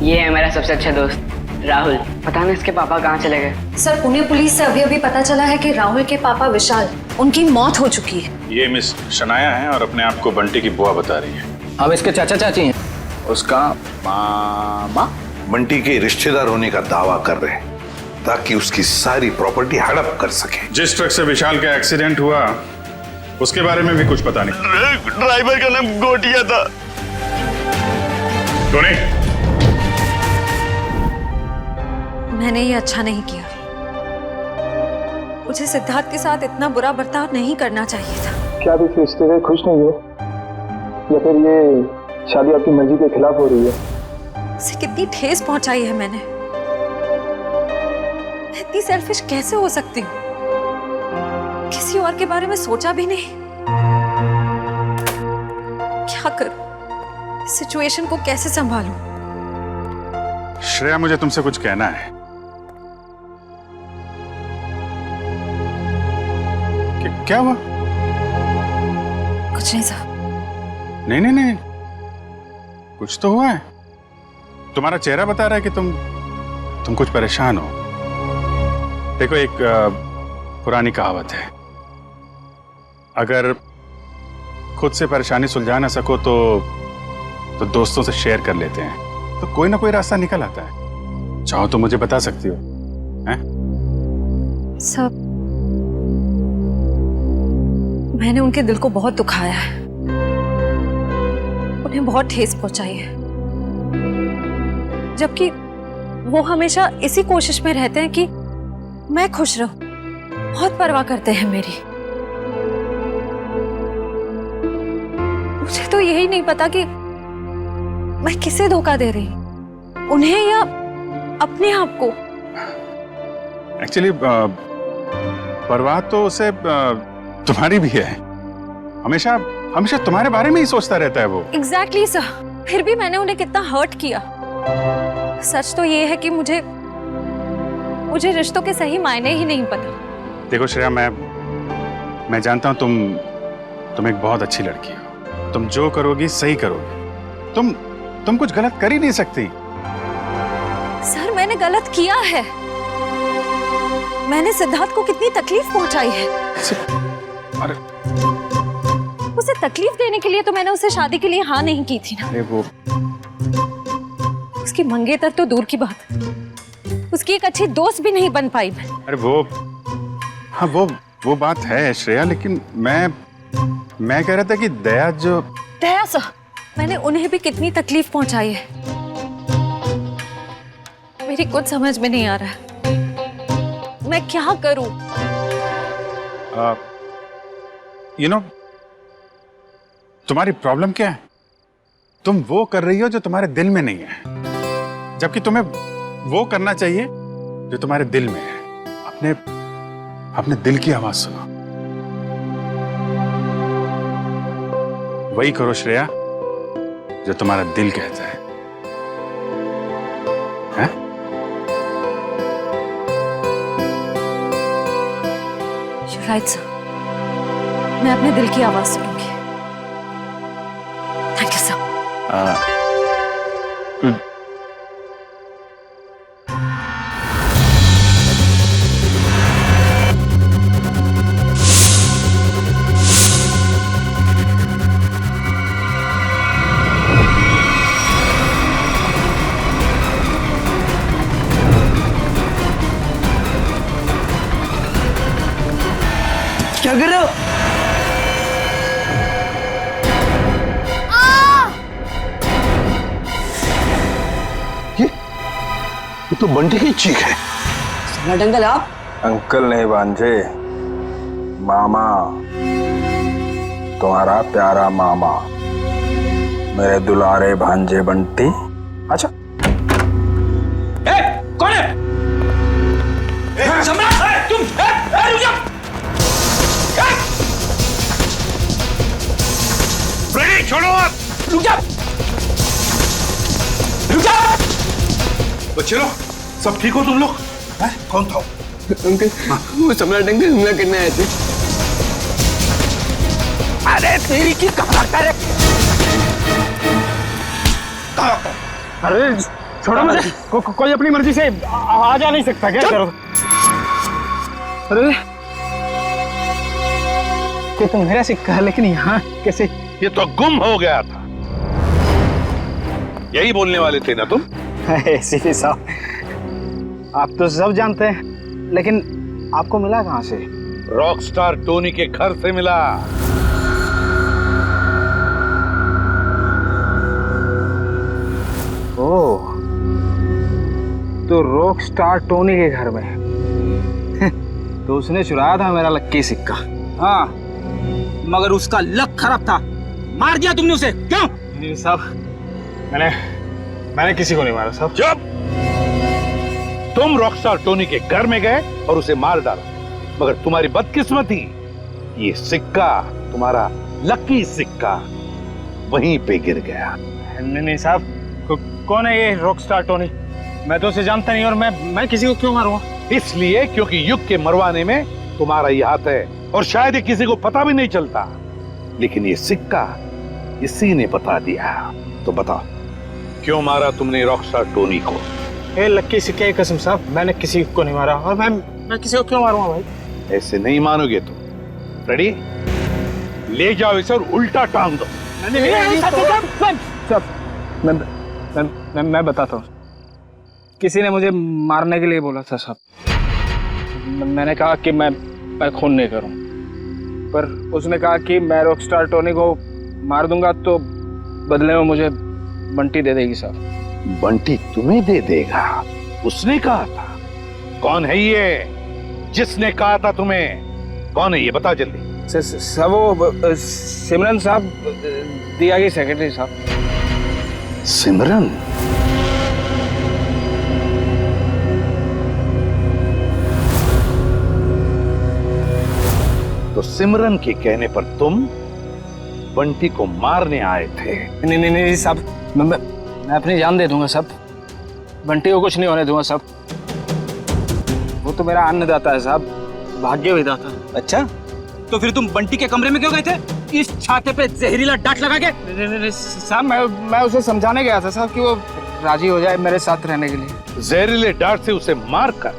ये है मेरा सबसे अच्छा दोस्त राहुल। पता नहीं इसके पापा कहाँ चले गए। सर, पुणे पुलिस से अभी अभी पता चला है कि राहुल के पापा विशाल, उनकी मौत हो चुकी है। ये मिस शनाया है और अपने आप को बंटी की बुआ बता रही है। हम इसके चाचा चाची हैं। उसका मामा बंटी के रिश्तेदार होने का दावा कर रहे हैं ताकि उसकी सारी प्रॉपर्टी हड़प कर सके। जिस ट्रक से विशाल का एक्सीडेंट हुआ उसके बारे में भी कुछ पता नहीं। ड्राइवर का नाम गोटिया था। टोनी, मैंने ये अच्छा नहीं किया। मुझे सिद्धार्थ के साथ इतना बुरा बर्ताव नहीं करना चाहिए था। क्या आप इस रिश्ते से खुश नहीं हो, या फिर ये शादी आपकी मर्जी के खिलाफ हो रही है? उसे कितनी ठेस पहुंचाई है मैंने। मैं इतनी सेल्फिश कैसे हो सकती हूँ? किसी और के बारे में सोचा भी नहीं। क्या करूं? इस सिचुएशन को कैसे संभालूं? श्रेया, मुझे तुमसे कुछ कहना है। क्या हुआ? कुछ नहीं सर। नहीं नहीं नहीं, कुछ तो हुआ है। तुम्हारा चेहरा बता रहा है कि तुम कुछ परेशान हो। देखो, एक पुरानी कहावत है, अगर खुद से परेशानी सुलझा ना सको तो दोस्तों से शेयर कर लेते हैं, तो कोई ना कोई रास्ता निकल आता है। चाहो तो मुझे बता सकती हो। हैं? सब मैंने उनके दिल को बहुत दुखाया है, उन्हें बहुत ठेस पहुंचाई है, जबकि वो हमेशा इसी कोशिश में रहते हैं कि मैं खुश रहूं। बहुत परवाह करते हैं मेरी। मुझे तो यही नहीं पता कि मैं किसे धोखा दे रही हूं, उन्हें या अपने आप को। एक्चुअली परवाह तो उसे तुम्हारी भी है। हमेशा हमेशा तुम्हारे बारे में ही सोचता रहता है वो। Exactly sir. फिर भी मैंने उन्हें कितना हर्ट किया। सच तो ये है कि मुझे रिश्तों के सही मायने ही नहीं पता। देखो श्रेया, मैं जानता हूं तुम एक बहुत अच्छी लड़की हो। तुम जो करोगी सही करोगी। तुम कुछ गलत कर ही नहीं सकती। सर, मैंने गलत किया है। मैंने सिद्धार्थ को कितनी तकलीफ पहुंचाई है। अरे उसे तकलीफ देने के लिए तो मैंने उसे शादी के लिए हाँ नहीं की थी ना। अरे वो उसकी मंगेतर तो दूर की बात, उसकी एक अच्छी दोस्त भी नहीं बन पाई मैं। अरे हाँ वो बात है श्रेया, लेकिन मैं कह रहा था कि दया सर, मैंने उन्हें भी कितनी तकलीफ पहुंचाई है। मेरी कुछ समझ में नहीं आ रहा है, मैं क्या करूं? तुम्हारी प्रॉब्लम क्या है? तुम वो कर रही हो जो तुम्हारे दिल में नहीं है, जबकि तुम्हें वो करना चाहिए जो तुम्हारे दिल में है। अपने दिल की आवाज सुनो। वही करो श्रेया जो तुम्हारा दिल कहता है। हैं? You're right, sir. मैं अपने दिल की आवाज सुनूंगी। Thank you sir. क्या कर रहे हो? ये तो बंटी की चीख है। सम्राट अंकल आप? अंकल नहीं भांजे, मामा, तुम्हारा प्यारा मामा, मेरे दुलारे भांजे बंटी। अच्छा, कौन है? सम्राट, तुम रुक जाओ। फ्रेडी, छोड़ो आप। रुक जाओ। बच्चे लोग सब ठीक हो तुम लोग? कौन था? अंकल, वो सम्राट अंकल हमला करने आए थे। अरे तेरी की कहाँ कर? अरे छोड़ो मुझे। कोई अपनी मर्जी से आ जा नहीं सकता क्या? करो। अरे ये तो मेरा सिक्का है, लेकिन यहाँ कैसे? ये तो गुम हो गया था। यही बोलने वाले थे ना तुम? सीपी साहब, आप तो सब जानते हैं, लेकिन आपको मिला कहाँ से? रॉकस्टार टोनी के घर से मिला। ओह, तो रॉकस्टार टोनी के घर में तो उसने चुराया था मेरा लक्की सिक्का। हाँ, मगर उसका लक खराब था, मार दिया तुमने उसे, क्यों? नहीं साहब, मैंने किसी को नहीं मारा साहब। चुप! तुम रॉकस्टार टोनी के घर में गए और उसे मार डाला, मगर तुम्हारी बदकिस्मती, ये सिक्का, तुम्हारा लकी सिक्का, वहीं पे गिर गया। नहीं साहब, कौन है ये रॉकस्टार टोनी? मैं तो उसे जानता नहीं, और मैं किसी को क्यों मारूंगा? इसलिए क्योंकि युग के मरवाने में तुम्हारा ही हाथ है, और शायद ये किसी को पता भी नहीं चलता। लेकिन ये सिक्का इसी ने बता दिया। तो बताओ, क्यों मारा तुमने रॉकस्टार टोनी को? ए लक्की सिक्के की कसम साहब, मैंने किसी को नहीं मारा, और मैं किसी को क्यों मारूंगा भाई? ऐसे नहीं मानोगे तुम। रेडी? ले जाओ इसे और उल्टा टांग दो। मैं बताता हूँ। किसी ने मुझे मारने के लिए बोला था साहब। मैंने कहा कि मैं खून नहीं करूँ, पर उसने कहा कि मैं रॉकस्टार टोनी को मार दूंगा तो बदले में मुझे बंटी दे देगी साहब। बंटी तुम्हें दे देगा? उसने कहा था? कौन है ये जिसने कहा था तुम्हें? कौन है ये, बता जल्दी। सब वो सिमरन साहब, दिया की सेक्रेटरी साहब। सिमरन? तो सिमरन के कहने पर तुम बंटी को मारने आए थे? नहीं साहब, मैं अपनी जान दे दूंगा साहब। बंटी को कुछ नहीं होने दूंगा साहब। वो तो मेरा अन्नदाता है साहब, भाग्य विधाता। अच्छा, तो फिर तुम बंटी के कमरे में क्यों गए थे? इस छाते पे जहरीला डांट लगा के? नहीं साहब, मैं उसे समझाने गया था साहब कि वो राजी हो जाए मेरे साथ रहने के लिए। जहरीले डांट से उसे मारकर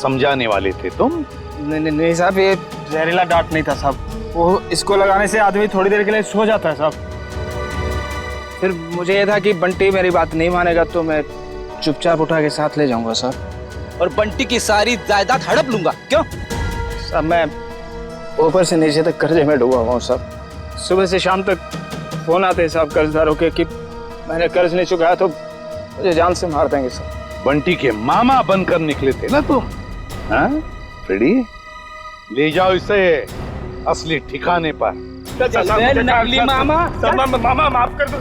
समझाने वाले थे तुम? नहीं साहब, ये जहरीला डांट नहीं था साहब। वो इसको लगाने से आदमी थोड़ी देर के लिए सो जाता है साहब। फिर मुझे ये था कि बंटी मेरी बात नहीं मानेगा तो मैं चुपचाप उठा के साथ ले जाऊंगा साहब, और बंटी की सारी जायदाद हड़प लूंगा, क्यों? साहब मैं ऊपर से नीचे तक कर्जे में डूबा हुआ हूँ साहब। सुबह से शाम तक फोन आते हैं साहब कर्जदारों के कि मैंने कर्ज नहीं चुकाया तो मुझे जान से मार देंगे साहब। बंटी के मामा बनकर निकले थे ना तुम? हाँ? रेडी? ले जाओ इसे असली ठिकाने पर। नकली मामा। मामा माफ कर दो।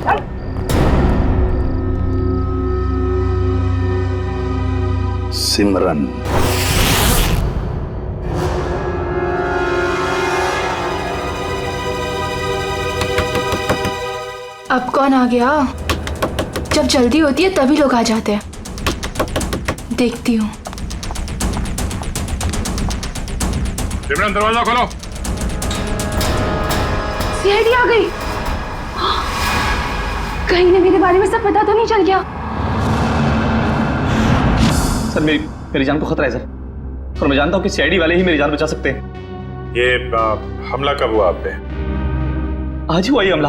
सिमरन। अब कौन आ गया? जब जल्दी होती है तभी लोग आ जाते हैं। देखती हूँ। सिमरन, दरवाजा खोलो। सीआईडी आ गई। कहीं ने मेरे बारे में सब पता तो नहीं चल गया? सर मेरी जान को खतरा है सर, और मैं जानता हूँ कि सीआईडी वाले ही मेरी जान बचा सकते हैं। ये हमला कब हुआ आप पे? आज ही हुआ ये हमला,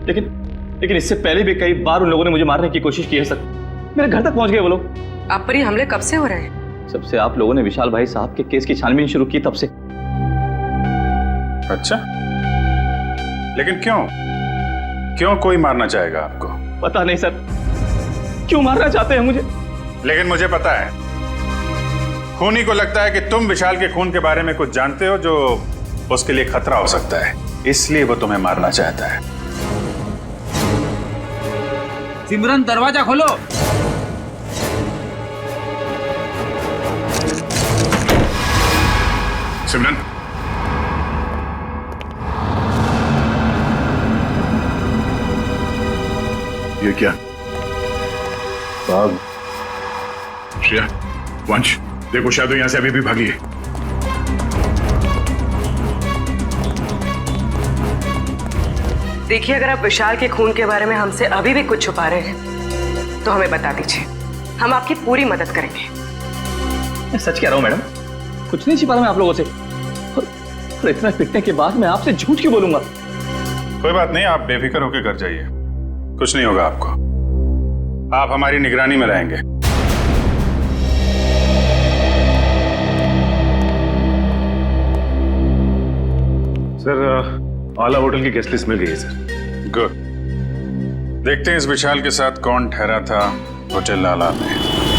लेकिन इससे पहले भी कई बार उन लोगों ने मुझे मारने की कोशिश की है सर। मेरे घर तक पहुंच गए वो लोग। आप पर ये हमले कब से हो रहे हैं? जब से आप लोगों ने विशाल भाई साहब के केस की छानबीन शुरू की तब से। अच्छा, लेकिन क्यों कोई मारना चाहेगा आपको? पता नहीं सर, क्यों मारना चाहते हैं मुझे। लेकिन मुझे पता है, खूनी को लगता है कि तुम विशाल के खून के बारे में कुछ जानते हो जो उसके लिए खतरा हो सकता है, इसलिए वो तुम्हें मारना चाहता है। सिमरन, दरवाजा खोलो। सिमरन, ये क्या? बाग। श्रेया, वंश, देखो शायद यहाँ से अभी भी भागी है। देखिए, अगर आप विशाल के खून के बारे में हमसे अभी भी कुछ छुपा रहे हैं तो हमें बता दीजिए, हम आपकी पूरी मदद करेंगे। मैं सच कह रहा हूँ मैडम, कुछ नहीं छिपा रहा मैं आप लोगों से। और इतना पिटने के बाद मैं आपसे झूठ क्यों बोलूंगा? कोई बात नहीं, आप बेफिक्र होकर घर जाइए, कुछ नहीं होगा आपको। आप हमारी निगरानी में रहेंगे। सर, आला होटल की गेस्ट लिस्ट मिल गई है सर। गुड। देखते हैं इस विशाल के साथ कौन ठहरा था होटल आला में।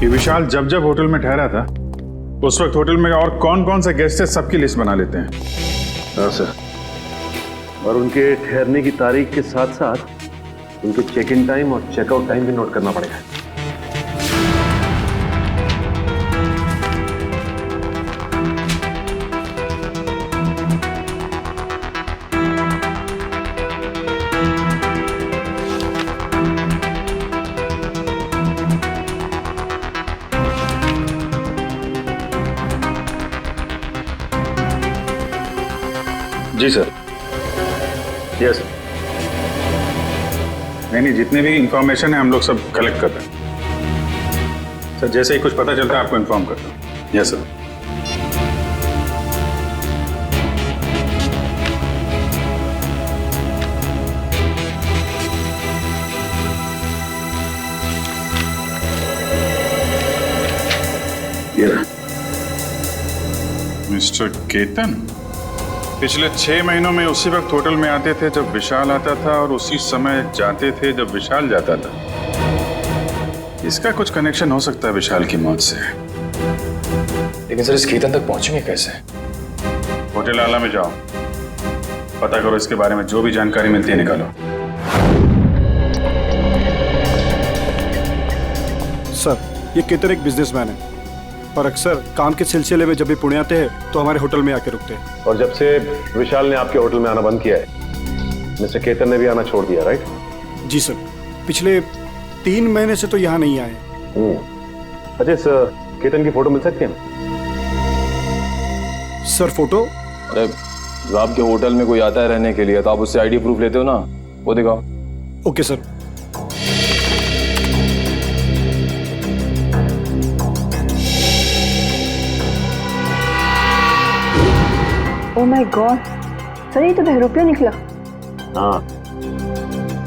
ये विशाल जब जब होटल में ठहरा था उस वक्त होटल में और कौन कौन से गेस्ट है सबकी लिस्ट बना लेते हैं। हाँ सर, और उनके ठहरने की तारीख के साथ साथ उनके चेक इन टाइम और चेकआउट टाइम भी नोट करना पड़ेगा। जी सर। यस। नहीं, जितने भी इंफॉर्मेशन है हम लोग सब कलेक्ट कर रहे हैं सर। जैसे ही कुछ पता चलता है आपको इन्फॉर्म करता हूँ। Yes sir. मिस्टर केतन पिछले 6 महीनों में उसी वक्त होटल में आते थे जब विशाल आता था और उसी समय जाते थे जब विशाल जाता था। इसका कुछ कनेक्शन हो सकता है विशाल की मौत से। लेकिन सर इस केतन तक पहुंचेंगे कैसे? होटल आला में जाओ, पता करो, इसके बारे में जो भी जानकारी मिलती है निकालो। सर, ये केतन एक बिजनेसमैन है और अक्सर काम के सिलसिले में जब भी पुणे आते हैं तो हमारे होटल में आके रुकते हैं। और जब से विशाल ने आपके होटल में आना बंद किया है, मिस्टर केतन ने भी आना छोड़ दिया, राइट? जी सर, पिछले 3 महीने से तो यहाँ नहीं आए। अच्छा, इस केतन की फोटो मिल सकती है? Sir photo? अरे जब आपके होटल में कोई आता है रहने के लिए तो आप उससे आईडी प्रूफ लेते हो ना, वो दिखाओ। Okay sir. Oh my God sir, ये तो बहरूपिया निकला। हाँ,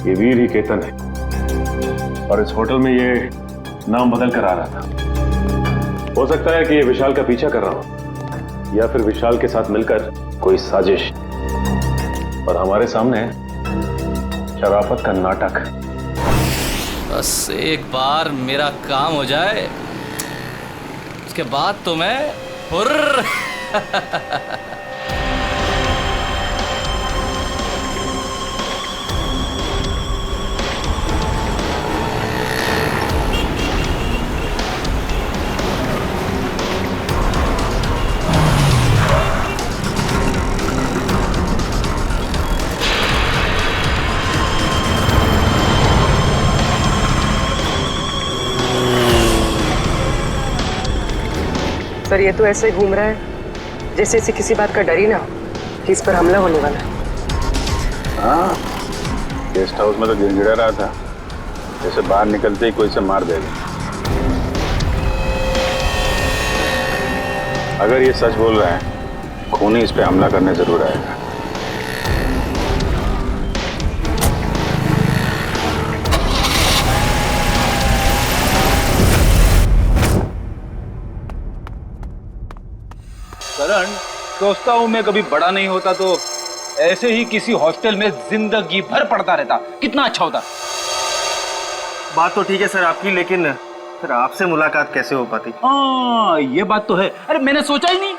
ये वीर ही केतन है और इस होटल में ये नाम बदल कर आ रहा था। हो सकता है कि ये विशाल का पीछा कर रहा हो या फिर विशाल के साथ मिलकर कोई साजिश, और हमारे सामने शराफत का नाटक। बस एक बार मेरा काम हो जाए, उसके बाद तो मैं हुर्र। सर, ये तो ऐसे घूम रहा है जैसे इसे किसी बात का डर ही ना हो कि इस पर हमला होने वाला है। हाँ, गेस्ट हाउस में तो गिड़गिड़ा रहा था जैसे बाहर निकलते ही कोई से मार देगा। अगर ये सच बोल रहा है, खूनी इस पे हमला करने जरूर आएगा। करण, सोचता हूँ मैं कभी बड़ा नहीं होता तो ऐसे ही किसी हॉस्टल में जिंदगी भर पढ़ता रहता, कितना अच्छा होता। बात तो ठीक है सर आपकी, लेकिन फिर आपसे मुलाकात कैसे हो पाती? हाँ, ये बात तो है। अरे मैंने सोचा ही नहीं।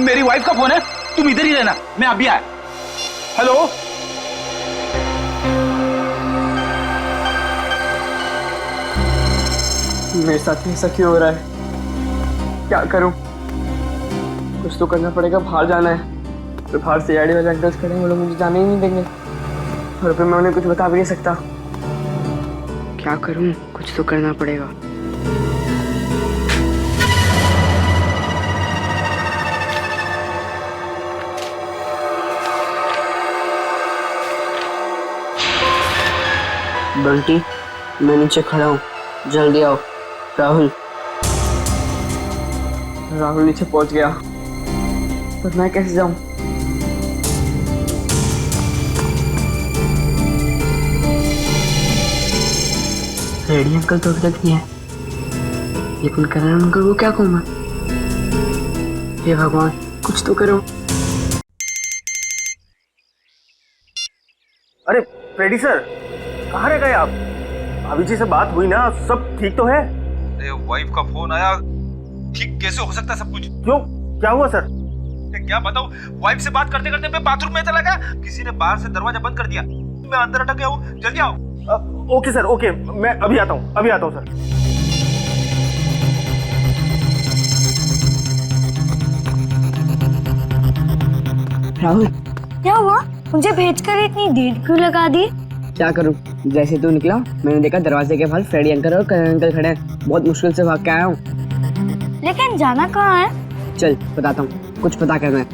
मेरी वाइफ का फोन है, तुम इधर ही रहना, मैं अभी आया। हेलो। मेरे साथ ऐसा क्यों हो रहा है? क्या करूं? कुछ तो करना पड़ेगा। बाहर जाना है, तो बाहर से आईडी वाले अंकल्स खड़े हैं, वो लोग मुझे जाने ही नहीं देंगे, और फिर मैं उन्हें कुछ बता भी नहीं सकता। क्या करूं? कुछ तो करना पड़ेगा। बंटी, मैं नीचे खड़ा हूँ, जल्दी आओ। राहुल नीचे पहुंच गया, पर मैं कैसे जाऊं? रेडी अंकल तो अभी तक नहीं है, लेकिन करण अंकल को क्या कहूँ मैं? हे भगवान, कुछ तो करो। अरे फ्रेडी सर, कहाँ रह गए आप? भाभी जी से बात हुई ना? सब ठीक तो है? अरे वाइफ का फोन आया, ठीक कैसे हो सकता है सब कुछ? क्यों, क्या हुआ सर? क्या बताऊं, वाइफ से बात करते करते मैं बाथरूम में चला गया, किसी ने बाहर से दरवाजा बंद कर दिया, मैं अंदर अटक गया हूँ। जल्दी आओ। ओके सर, ओके, मैं अभी आता हूँ सर। राहुल, क्या हुआ? मुझे भेजकर इतनी देर क्यों लगा दी? क्या करूं? जैसे तू निकला, मैंने देखा दरवाजे के बाहर फ्रेडी अंकल और करण अंकल खड़े हैं। बहुत मुश्किल से भाग के आया हूँ। लेकिन जाना कहाँ है? चल बताता हूँ, कुछ पता करना है।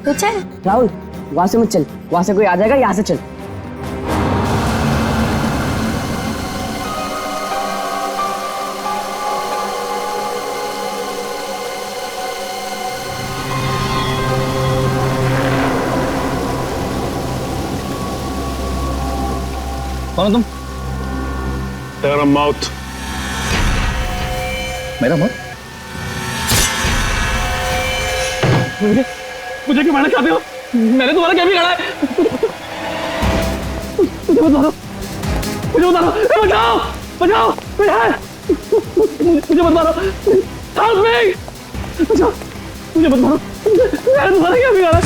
तो चल। राहुल, वहां से मत चल, वहां से कोई आ जाएगा, यहाँ से चल। कौन हो तुम? तेरा मौत। मेरा मौत? मुझे क्यों मारना चाहते हो? मैंने तुम्हारा क्या बिगाड़ा है? मुझे मत मारो, मुझे मत मारो, बचाओ, बचाओ, मुझे मत मारो, हेल्प मी, बचाओ, मुझे मत मारो, मैंने तुम्हारा क्या बिगाड़ा है?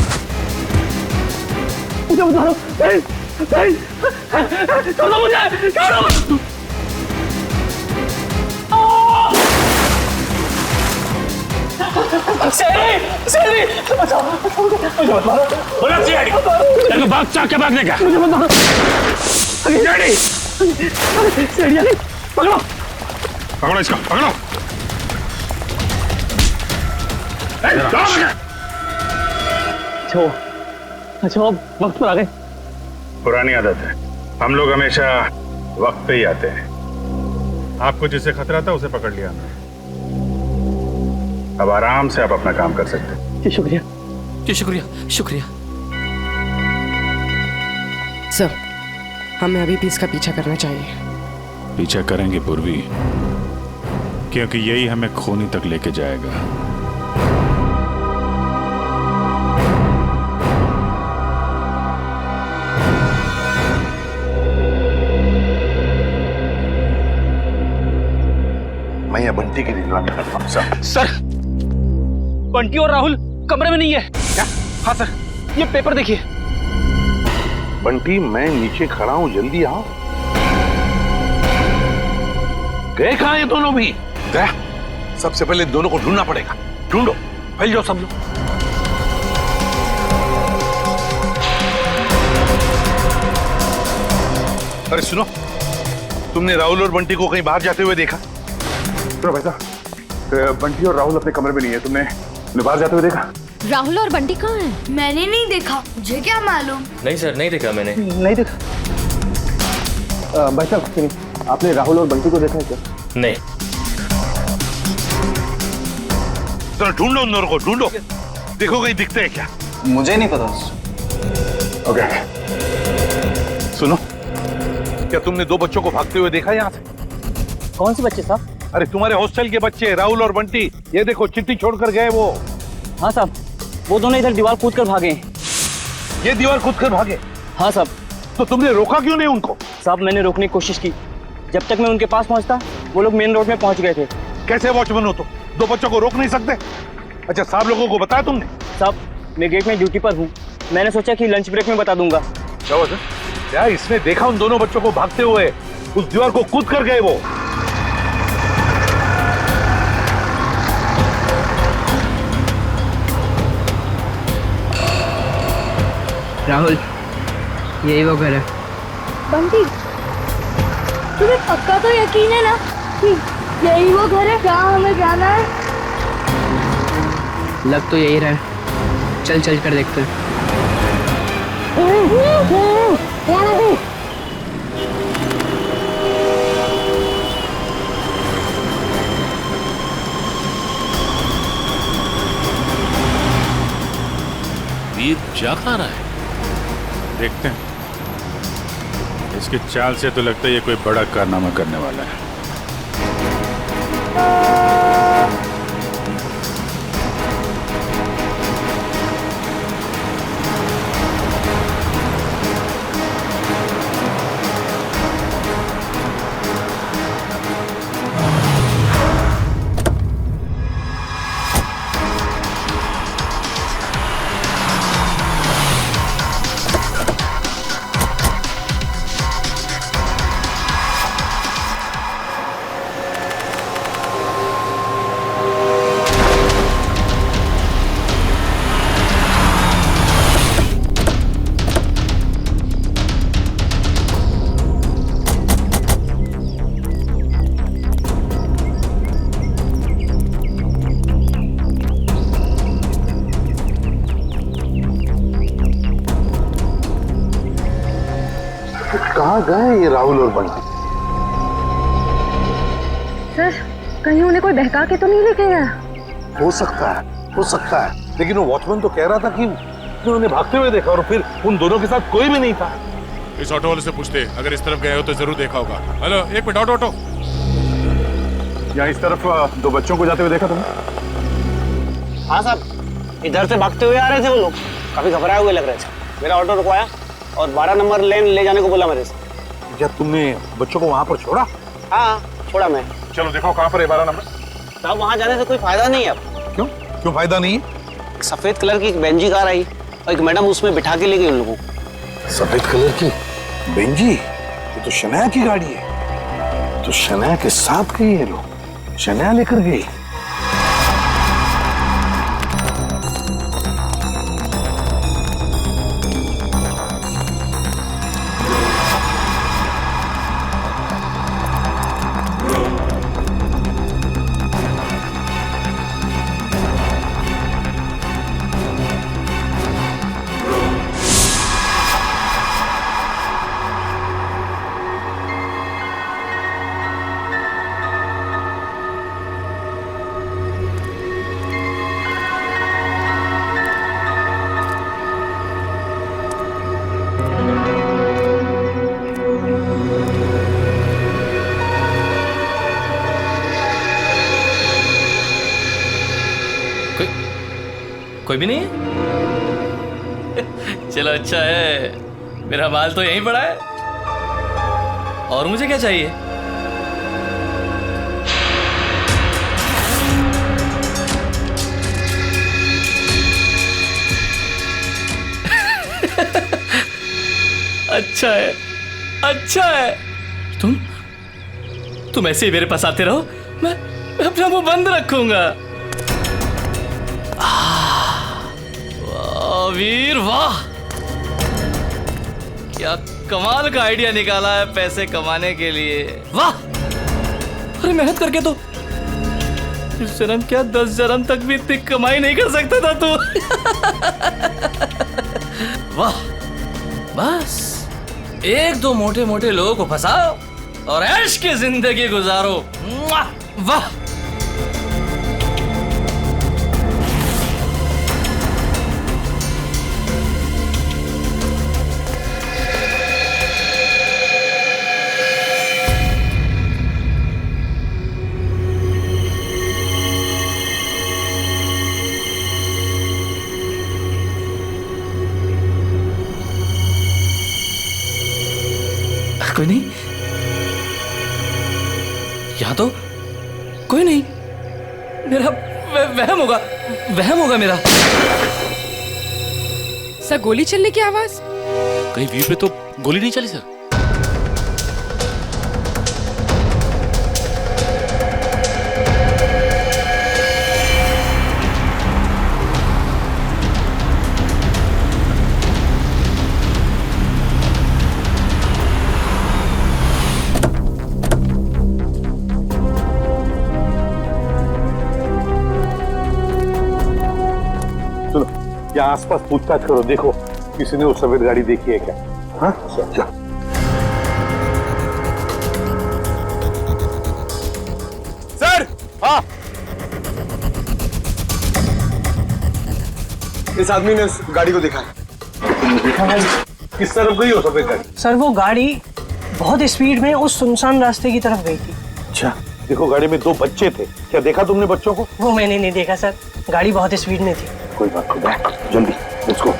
मुझे मत मारो, छोड़ दो मुझे, छोड़ दो। शेरी, बचाओ, मुझे मत मारो। बोला सीआईडी, तेरे को भाग चाक के भागने का। मुझे मत मारो। सीआईडी, सीआईडी, पकड़ो, पकड़ो इसको, पकड़ो। अच्छा, वक्त पर आ गए। पुरानी आदत है, हम लोग हमेशा वक्त पे ही आते हैं। आपको जिससे खतरा था उसे पकड़ लिया, अब आराम से आप अपना काम कर सकते हैं। जी शुक्रिया। जी शुक्रिया, शुक्रिया। सर, हमें अभी भी इसका पीछा करना चाहिए। पीछा करेंगे पूर्वी, क्योंकि यही हमें खूनी तक लेके जाएगा। मैं ये बंटी की निगरानी करता हूं। सर, बंटी और राहुल कमरे में नहीं है। क्या? हाँ सर, ये पेपर देखिए। बंटी, मैं नीचे खड़ा हूं, जल्दी आओ। गए कहां ये दोनों भी? गया, सबसे पहले दोनों को ढूंढना पड़ेगा। ढूंढो, फैल जाओ सब लोग। अरे सुनो, तुमने राहुल और बंटी को कहीं बाहर जाते हुए देखा? तो भाई साहब, बंटी और राहुल अपने कमरे में नहीं है, तुमने बाहर जाते हुए देखा? राहुल और बंटी कहाँ हैं? मैंने नहीं देखा, मुझे क्या मालूम। नहीं सर, नहीं देखा मैंने। नहीं देखा। भाई साहब, आपने राहुल और बंटी को देखा है क्या? नहीं। चलो ढूंढो उन दोनों को, ढूंढो, देखो कहीं दिखते हैं क्या। मुझे नहीं पता। ओके, सुनो, क्या तुमने दो बच्चों को भागते हुए देखा यहाँ से? कौन से बच्चे साहब? अरे तुम्हारे हॉस्टल के बच्चे, राहुल और बंटी। ये देखो, चिट्ठी छोड़कर गए वो। हाँ साहब, वो दोनों इधर दीवार कूद कर भागे। ये दीवार कूद कर भागे? हाँ साहब। तो तुमने रोका क्यों नहीं उनको? साहब, मैंने रोकने की कोशिश की, जब तक मैं उनके पास पहुंचता वो लोग मेन रोड में पहुंच गए थे। कैसे वॉचमैन हो तुम? दो बच्चों को रोक नहीं सकते? अच्छा, साहब लोगों को बताया तुमने? साहब, मैं गेट में ड्यूटी पर हूँ, मैंने सोचा कि लंच ब्रेक में बता दूंगा। क्या इसने देखा उन दोनों बच्चों को भागते हुए? उस दीवार को कूद कर गए वो। राहुल, यही वो घर है। बंटी, तुम्हें पक्का तो यकीन है ना कि यही वो घर है जहाँ हमें जाना है? लग तो यही रहा है। चल चल कर देखते हैं। वीर क्या खा रहा है? देखते हैं। इसकी चाल से तो लगता है ये कोई बड़ा कारनामा करने वाला है। कहाँ गए ये राहुल और बंटी? सर, कहीं उन्हें कोई बहका के तो नहीं लेके गया? हो सकता है, लेकिन वो वॉचमैन तो कह रहा था कि उन्होंने भागते हुए देखा और फिर उन दोनों के साथ कोई भी नहीं था। इस ऑटो वाले से पूछते, अगर इस तरफ गए हो तो जरूर देखा होगा। हेलो, एक मिनट, ऑटो। यहाँ इस तरफ दो बच्चों को जाते हुए देखा तुमने? हाँ साहब, इधर से भागते हुए आ रहे थे वो लोग, काफी घबराए हुए लग रहे थे। मेरा ऑटो रुकवाया और 12 नंबर लेन ले जाने को बोला मेरे से। क्या तुमने बच्चों को वहाँ पर छोड़ा? हाँ, छोड़ा मैं। चलो देखो कहाँ पर है 12 नंबर। साहब, वहाँ जाने से कोई फायदा नहीं है अब। क्यों फायदा नहीं है? एक सफेद कलर की एक बेंजी कार आई और एक मैडम उसमें बिठा के ले गई उन लोगों को। सफेद कलर की बेंजी? ये तो शनाया की गाड़ी है। तो शनाया के साथ गई ये लोग, शनाया लेकर गई। कोई भी नहीं है? चलो अच्छा है, मेरा माल तो यहीं पड़ा है। और मुझे क्या चाहिए? अच्छा है। तुम ऐसे ही मेरे पास आते रहो, मैं अपना मुंह बंद रखूंगा। वीर वाह, क्या कमाल का आइडिया निकाला है पैसे कमाने के लिए। वाह, अरे मेहनत करके तो इस जन्म क्या 10 जन्म तक भी इतनी कमाई नहीं कर सकता था तू। वाह, बस एक दो मोटे मोटे लोगों को फंसाओ और ऐश की जिंदगी गुजारो। वाह, कोई नहीं, यहां तो कोई नहीं। मेरा वहम होगा मेरा। सर, गोली चलने की आवाज? कहीं वीर पे तो गोली नहीं चली सर। यहाँ आसपास पूछताछ करो, देखो किसी ने वो सफेद गाड़ी देखी है क्या? हाँ चलो। सर, हाँ, इस आदमी ने उस गाड़ी को देखा है। देखा है? किस तरफ गई हो सफेद गाड़ी? सर वो गाड़ी बहुत स्पीड में उस सुनसान रास्ते की तरफ गई थी। अच्छा, देखो गाड़ी में 2 बच्चे थे, क्या देखा तुमने बच्चों को? वो मैंने नहीं देखा सर, गाड़ी बहुत स्पीड में थी। कोई बात नहीं, बैठ जल्दी, लेट्स गो।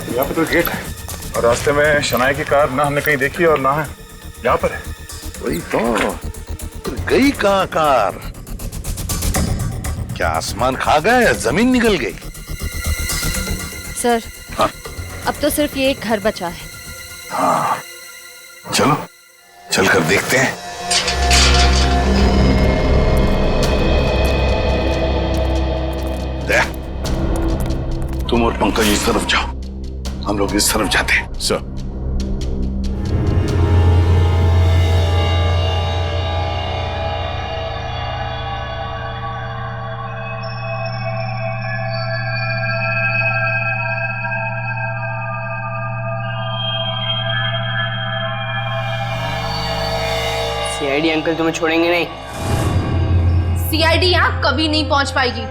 यहाँ पे तो गेट है और रास्ते में शनाया की कार ना हमने कहीं देखी और ना है यहाँ पर है। वही तो, गई कहाँ कार? क्या आसमान खा गया या जमीन निकल गई? सर, हाँ? अब तो सिर्फ ये एक घर बचा है। हाँ, चलो चलकर देखते हैं। तुम और पंकज इस तरफ जाओ, हम लोग इस तरफ जाते हैं। सर, सीआईडी अंकल तुम्हें छोड़ेंगे नहीं। सीआईडी यहाँ कभी नहीं पहुंच पाएगी।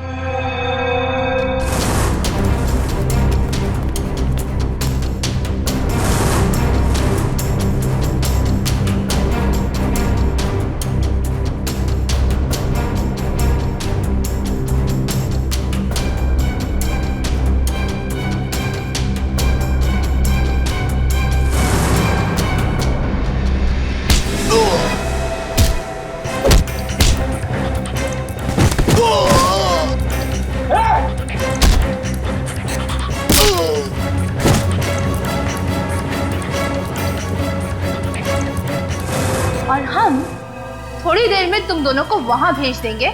और हम थोड़ी देर में तुम दोनों को वहां भेज देंगे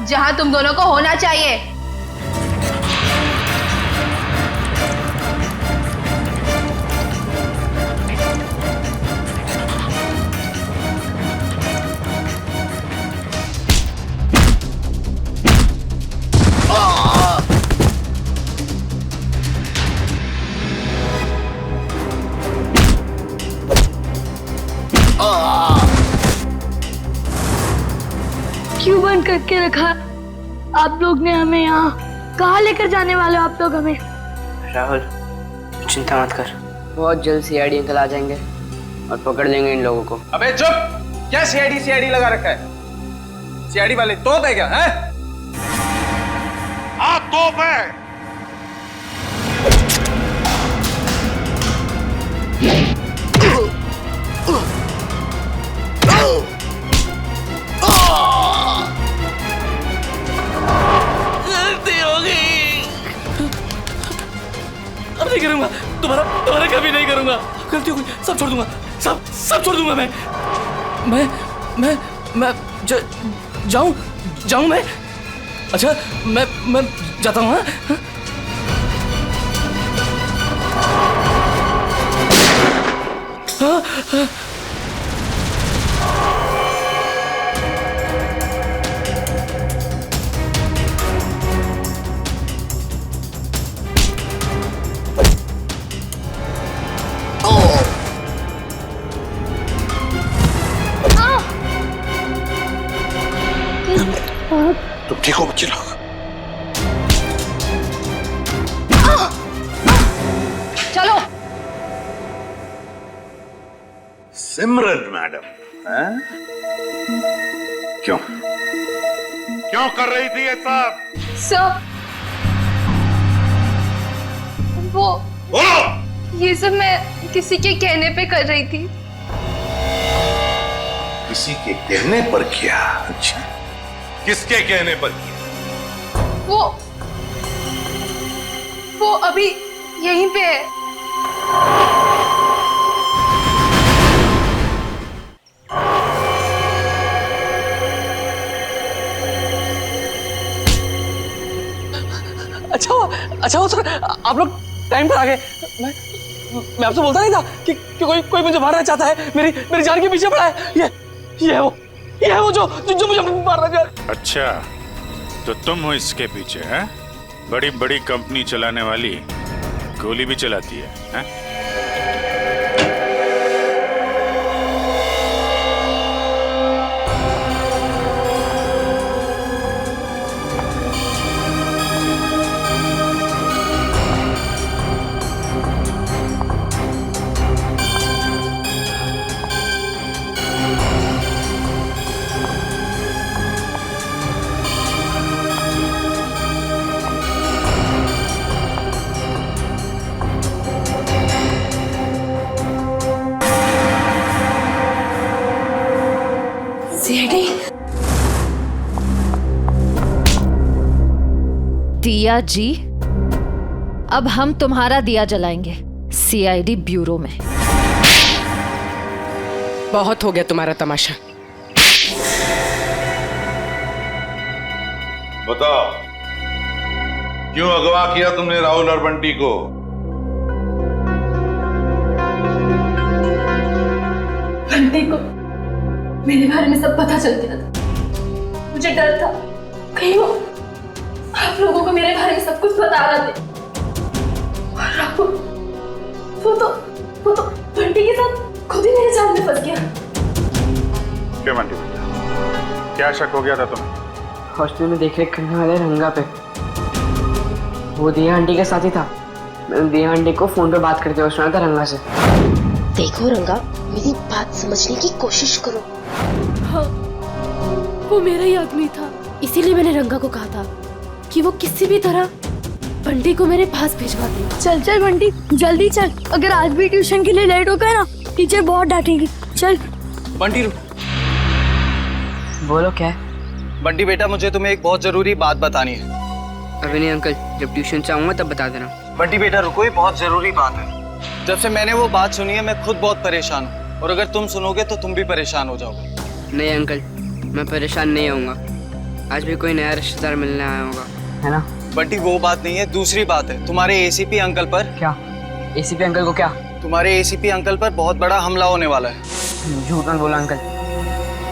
जहां तुम दोनों को होना चाहिए। क्यों बंद करके रखा आप लोग ने हमें यहाँ? कहाँ लेकर जाने वाले हो आप लोग हमें? राहुल, चिंता मत कर, बहुत जल्द सीआईडी अंकल आ जाएंगे और पकड़ लेंगे इन लोगों को। अबे चुप! क्या सीआईडी लगा रखा है? सीआईडी वाले तोप है क्या? है? हाँ तोप है। गलती हो गई, अब नहीं करूंगा, तुम्हारा कभी नहीं करूंगा। गलती हो गई, सब छोड़ दूंगा, सब छोड़ दूंगा। मैं जाऊं मैं? अच्छा, मैं जाता हूँ। हाँ? तुम ठीक हो बच्चे लोग? चलो। सिमरन मैडम, हैं? क्यों क्यों कर रही थी ये सब? सर, वो ये सब मैं किसी के कहने पे कर रही थी। किसी के कहने पर किया? अच्छा, किसके कहने पर किया? वो अभी यहीं पे है। अच्छा हो सर, आप लोग टाइम पर आ गए। मैं आपसे बोलता नहीं था कि कोई मुझे मारना चाहता है, मेरी जान के पीछे पड़ा है। ये है वो जो मुझे मारना चाह रहा है। अच्छा, तो तुम हो इसके पीछे? हैं? बड़ी बड़ी कंपनी चलाने वाली गोली भी चलाती है? दिया जी, अब हम तुम्हारा दिया जलाएंगे सीआईडी ब्यूरो में। बहुत हो गया तुम्हारा तमाशा। बताओ, क्यों अगवा किया तुमने राहुल और बंटी को? बंटी को मेरे बारे में सब पता चल गया था। मुझे डर था कहीं वो आप लोगों को मेरे बारे में सब कुछ बता रहा थे। और राहुल, वो तो बंटी के साथ खुद ही मेरे जाल में फंस गया। क्यों बंटी बेटा, क्या शक हो गया था तुम्हें? हॉस्टल में देखरेख करने वाले रंगा पे वो दिया आंटी के साथ ही था। मैंने दिया आंटी को फोन पे बात करते हुए सुना था रंगा से। देखो रंगा, मेरी बात समझने की कोशिश करो। हाँ, वो मेरा ही आदमी था, इसीलिए मैंने रंगा को कहा था कि वो किसी भी तरह बंटी को मेरे पास भिजवा दे। चल बंटी, जल्दी चल। अगर आज भी ट्यूशन के लिए लेट हो गए ना, टीचर बहुत डांटेगी। चल बंटी, बोलो क्या है? बंटी बेटा, मुझे तुम्हें एक बहुत जरूरी बात बतानी है। अभी नहीं अंकल, जब ट्यूशन से आऊंगा तब बता देना। बंटी बेटा रुको, ये बहुत जरूरी बात है। जब से मैंने वो बात सुनी है मैं खुद बहुत परेशान हूँ, और अगर तुम सुनोगे तो तुम भी परेशान हो जाओगे। नहीं अंकल, मैं परेशान नहीं होऊंगा। आज भी कोई नया रिश्तेदार मिलने आया होगा, है ना? बंटी वो बात नहीं है, दूसरी बात है। तुम्हारे एसीपी अंकल पर। क्या? एसीपी अंकल को क्या? तुम्हारे एसीपी अंकल पर बहुत बड़ा हमला होने वाला है। झूठ मत बोला अंकल,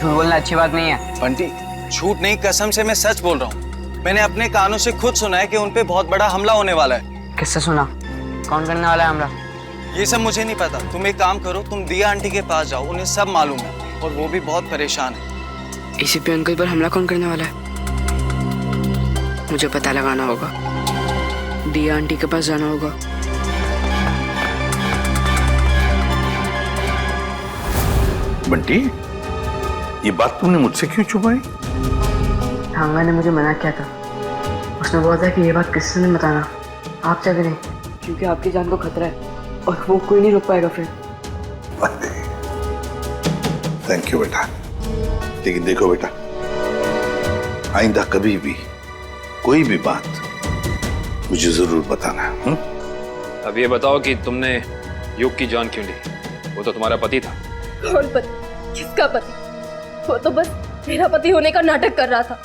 झूठ बोलना अच्छी बात नहीं है। बंटी झूठ नहीं, कसम से मैं सच बोल रहा हूँ। मैंने अपने कानों से खुद सुना है कि उन पे बहुत बड़ा हमला होने वाला है। किससे सुना? कौन करने वाला है हमला? ये सब मुझे नहीं पता। तुम एक काम करो, तुम दिया आंटी के पास जाओ, उन्हें सब मालूम है और वो भी बहुत परेशान है। एसीपी अंकल पर हमला कौन करने वाला है? मुझे पता लगाना होगा, दिया आंटी के पास जाना होगा। बंटी, ये बात तुमने मुझसे क्यों छुपाई? रंगा ने मुझे मना किया था। उसने बोला था कि ये बात किसी से नहीं बताना, आप क्या करें, क्योंकि आपकी जान को खतरा है और वो कोई नहीं रोक पाएगा। फिर थैंक यू बेटा, लेकिन देखो बेटा, आइंदा कभी भी कोई भी बात मुझे जरूर बताना। अब ये बताओ कि तुमने युग की जान क्यों ली? वो तो तुम्हारा पति था। कौन पति? किसका पति? वो तो बस मेरा पति होने का नाटक कर रहा था,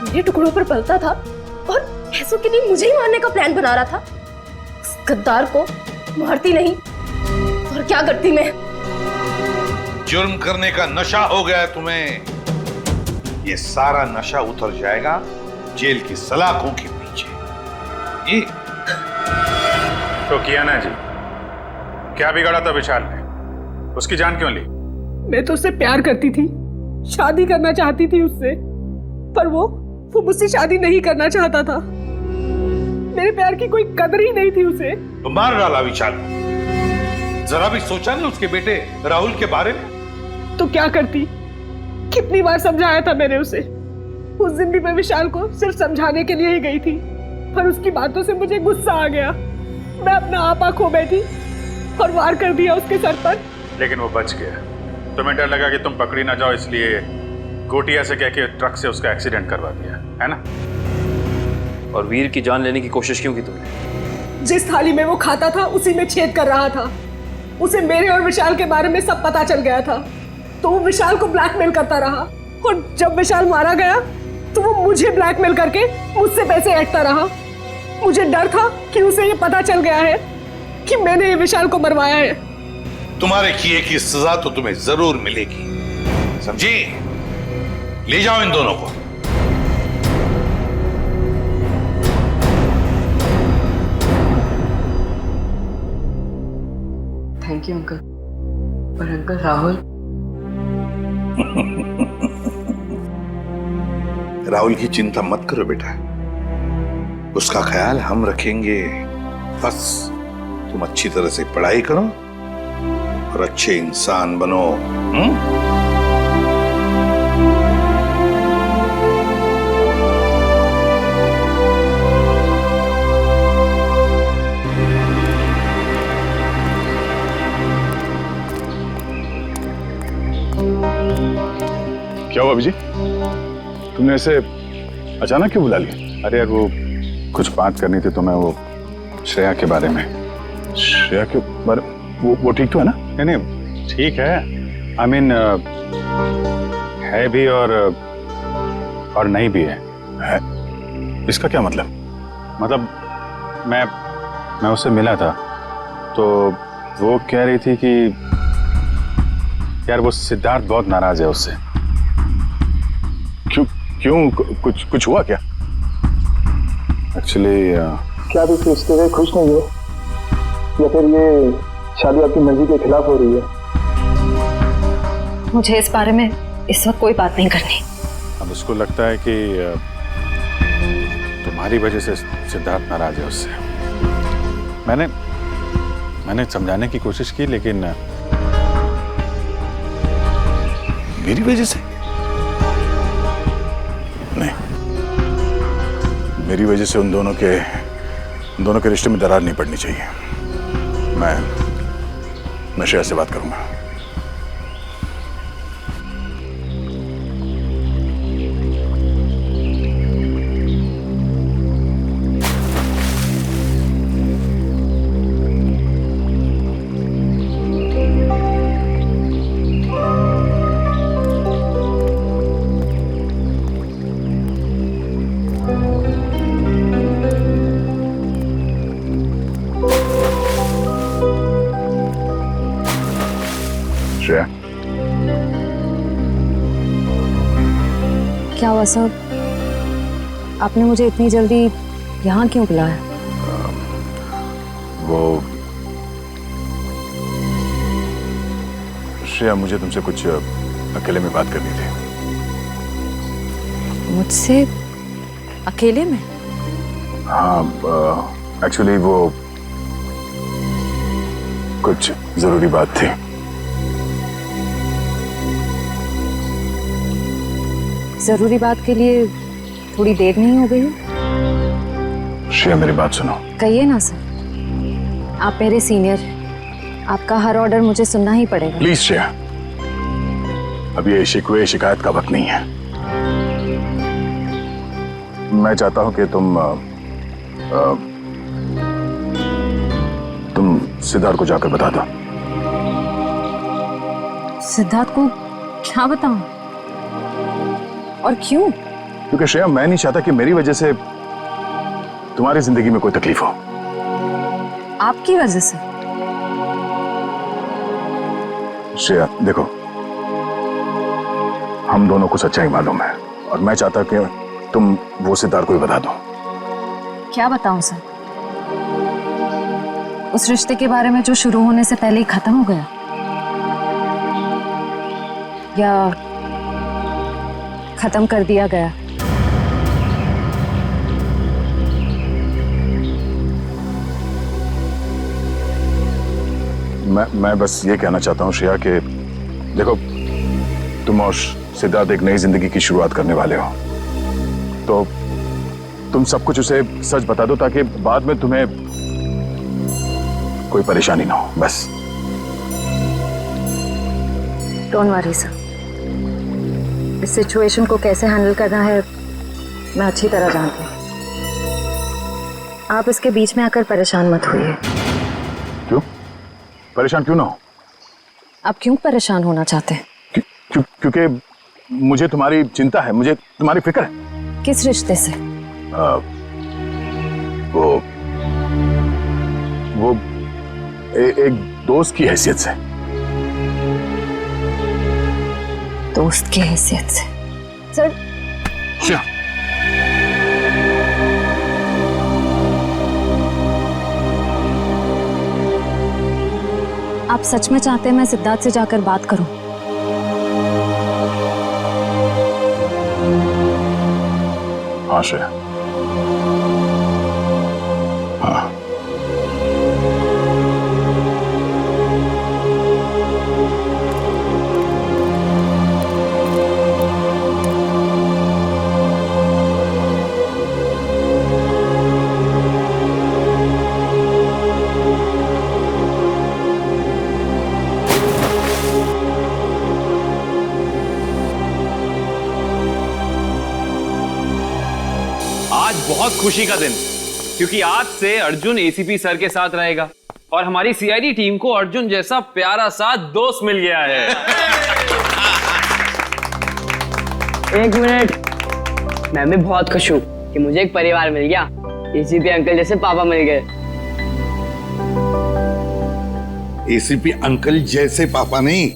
मेरे टुकड़ों पर पलता था और पैसों के लिए मुझे ही मारने का प्लान बना रहा था। उस गद्दार को मारती नहीं और क्या करती मैं? जुर्म करने का नशा हो गया है तुम्हें। ये सारा नशा उतर जाएगा जेल की सलाखों के पीछे। ये तो किया ना जी, क्या बिगाड़ा था विशाल ने? उसकी जान क्यों ली? मैं तो उससे प्यार करती थी, शादी करना चाहती थी उससे, पर वो मुझसे शादी नहीं करना चाहता था। मेरे प्यार की कोई कदर ही नहीं थी उसे। तो मार डाला विशाल। जरा भी सोचा नहीं उसके बेटे राहुल के बारे में? तो क्या करती? कितनी बार समझाया था मैंने उसे, उस दिन भी मैं विशाल को सिर्फ समझाने के लिए ही गई थी, पर उसकी बातों से मुझे गुस्सा आ गया। मैं अपना आपा खो बैठी और वार कर दिया उसके सर पर। लेकिन वो बच गया। तुम्हें डर लगा कि तुम पकड़ी ना जाओ, इसलिए गोटिया से कह के ट्रक से उसका एक्सीडेंट करवा दिया, है ना? और वीर की जान लेने की कोशिश क्यों की तुमने? जिस थाली में वो खाता था उसी में छेद कर रहा था। उसे मेरे और विशाल के बारे में सब पता चल गया था, तो वो विशाल को ब्लैकमेल करता रहा, और जब विशाल मारा गया तो वो मुझे ब्लैकमेल करके मुझसे पैसे ऐंठता रहा। मुझे डर था कि उसे ये पता चल गया है कि मैंने ये विशाल को मरवाया है। तुम्हारे किए की सजा तो तुम्हें जरूर मिलेगी, समझी? ले जाओ इन दोनों को। Thank you uncle. पर अंकल राहुल राहुल की चिंता मत करो बेटा, उसका ख्याल हम रखेंगे। बस तुम अच्छी तरह से पढ़ाई करो और अच्छे इंसान बनो। क्या हुआ अभिजी? तुमने ऐसे अचानक क्यों बुला लिया? अरे यार वो कुछ बात करनी थी तुम्हें, वो श्रेया के बारे में। श्रेया के बारे वो ठीक तो है ना? नहीं ठीक है, आई मीन है भी और नहीं भी है। इसका क्या मतलब? मतलब मैं उससे मिला था तो वो कह रही थी कि यार वो सिद्धार्थ बहुत नाराज है उससे। क्यों कुछ हुआ क्या? एक्चुअली क्या आप इस रिश्ते से खुश नहीं हो, या फिर ये शादी आपकी मर्जी के खिलाफ हो रही है? मुझे इस बारे में इस वक्त कोई बात नहीं करनी। अब उसको लगता है कि तुम्हारी वजह से सिद्धार्थ नाराज है उससे। मैंने समझाने की कोशिश की, लेकिन मेरी वजह से नहीं, मेरी वजह से उन दोनों के रिश्ते में दरार नहीं पड़नी चाहिए। मैं श्रेया से बात करूंगा। श्रेया, क्या हुआ सर? आपने मुझे इतनी जल्दी यहाँ क्यों बुलाया? वो श्रेया, मुझे तुमसे कुछ अकेले में बात करनी थी। मुझसे अकेले में? हाँ, एक्चुअली वो कुछ जरूरी बात थी। जरूरी बात के लिए थोड़ी देर नहीं हो गई? श्रेया, मेरी बात सुनो। कहिए ना सर, आप मेरे सीनियर, आपका हर ऑर्डर मुझे सुनना ही पड़ेगा। प्लीज श्रेया, अब ये शिकवे शिकायत का वक्त नहीं है। मैं चाहता हूं कि तुम सिद्धार्थ को जाकर बता दो। सिद्धार्थ को क्या बताऊं? और क्यों? क्योंकि श्रेया, मैं नहीं चाहता कि मेरी वजह से तुम्हारी जिंदगी में कोई तकलीफ हो। आपकी वजह से? श्रेया देखो, हम दोनों को सच्चाई मालूम है और मैं चाहता कि तुम वो सिद्धार्थ को ही बता दो। क्या बताऊं सर? उस रिश्ते के बारे में जो शुरू होने से पहले ही खत्म हो गया, या खत्म कर दिया गया? मैं बस ये कहना चाहता हूँ श्रेया कि देखो, तुम और सिद्धार्थ एक नई जिंदगी की शुरुआत करने वाले हो तो तुम सब कुछ उसे सच बता दो ताकि बाद में तुम्हें कोई परेशानी ना हो, बस। डोंट वरी सर, इस सिचुएशन को कैसे हैंडल करना है मैं अच्छी तरह जानती हूँ। आप इसके बीच में आकर परेशान मत होइए। क्यों परेशान क्यों ना हो? आप क्यों परेशान होना चाहते हैं? क्योंकि मुझे तुम्हारी चिंता है, मुझे तुम्हारी फिक्र है। किस रिश्ते से? वो एक दोस्त की हैसियत से। दोस्त की हैसियत से? सर आप सच में चाहते हैं मैं सिद्धार्थ से जाकर बात करूं? हाँ श्रेया, हाँ। आज बहुत खुशी का दिन, क्योंकि आज से अर्जुन एसीपी सर के साथ रहेगा और हमारी सीआईडी टीम को अर्जुन जैसा प्यारा सा दोस्त मिल गया है। एक मिनट, मैं भी बहुत खुश हूँ कि मुझे एक परिवार मिल गया। एसीपी अंकल जैसे पापा मिल गए। एसीपी अंकल जैसे पापा नहीं,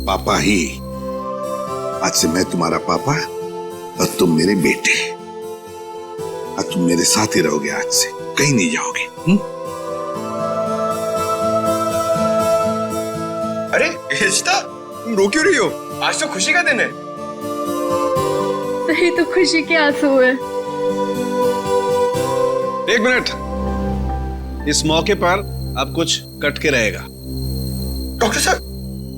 पापा ही। आज से मैं तुम्हारा पापा और तुम मेरे बेटे। और तुम मेरे साथ ही रहोगे, आज से कहीं नहीं जाओगे। अरे हिस्ता, तुम रो क्यों रही हो? आज तो खुशी का दिन है। सही तो खुशी के आंसू है। एक मिनट, इस मौके पर अब कुछ कट के रहेगा। डॉक्टर साहब,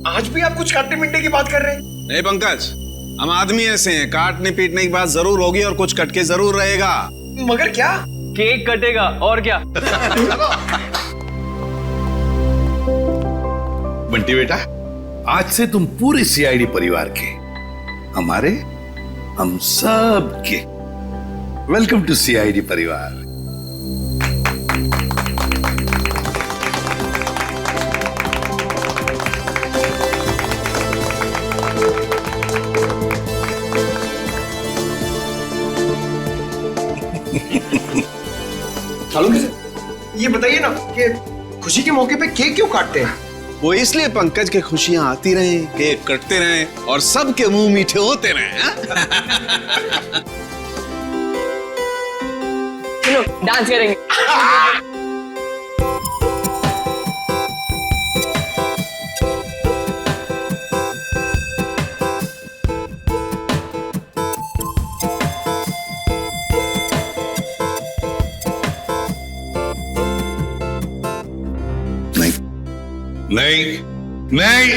आज भी आप कुछ काटने पीटने की बात कर रहे हैं? नहीं पंकज, हम आदमी ऐसे हैं, काटने पीटने की बात जरूर होगी और कुछ कटके जरूर रहेगा। मगर क्या? केक कटेगा और क्या। बंटी बेटा, आज से तुम पूरे सीआईडी परिवार के, हमारे, हम सब के वेलकम टू सीआईडी परिवार। ये बताइए ना कि खुशी के मौके पे केक क्यों काटते हैं? वो इसलिए पंकज के खुशियां आती रहें, केक कटते रहें और सबके मुंह मीठे होते रहें। चलो डांस करेंगे। नहीं नहीं,